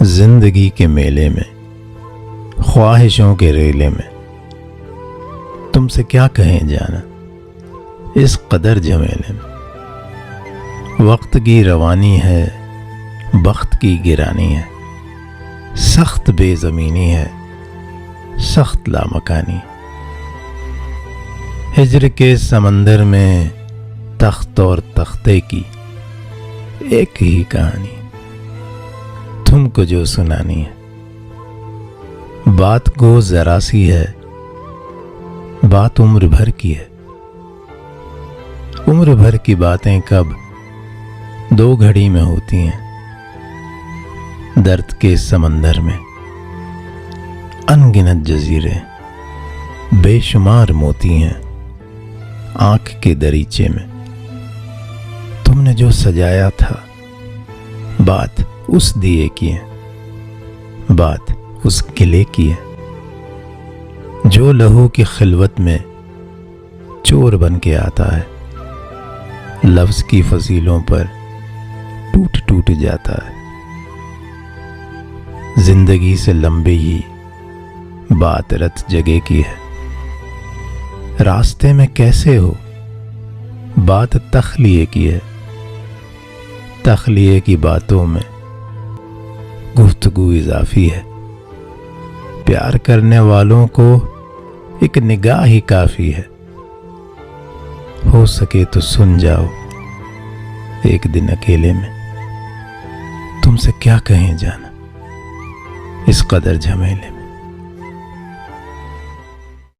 जिंदगी के मेले में, ख्वाहिशों के रेले में तुमसे क्या कहें जाना, इस कदर झमेले में। वक्त की रवानी है, बख्त की गिरानी है, सख्त बेज़मीनी है, सख्त लामकानी। हिज्र के समंदर में तख्त और तख्ते की एक ही कहानी तुमको जो सुनानी है। बात को जरा सी है, बात उम्र भर की है। उम्र भर की बातें कब दो घड़ी में होती हैं। दर्द के समंदर में अनगिनत जजीरे, बेशुमार मोती हैं आंख के दरीचे में। तुमने जो सजाया था, बात उस दिए की है, बात उस किले की है जो लहू की खिलवत में चोर बन के आता है। लफ्ज की फजीलों पर टूट टूट जाता है। जिंदगी से लंबी ही बात रत जगह की है। रास्ते में कैसे हो, बात तखलिए की है। तखलिए की बातों में गुफ्तगू इजाफी है। प्यार करने वालों को एक निगाह ही काफी है। हो सके तो सुन जाओ एक दिन अकेले में। तुमसे क्या कहें जाना, इस कदर झमेले में।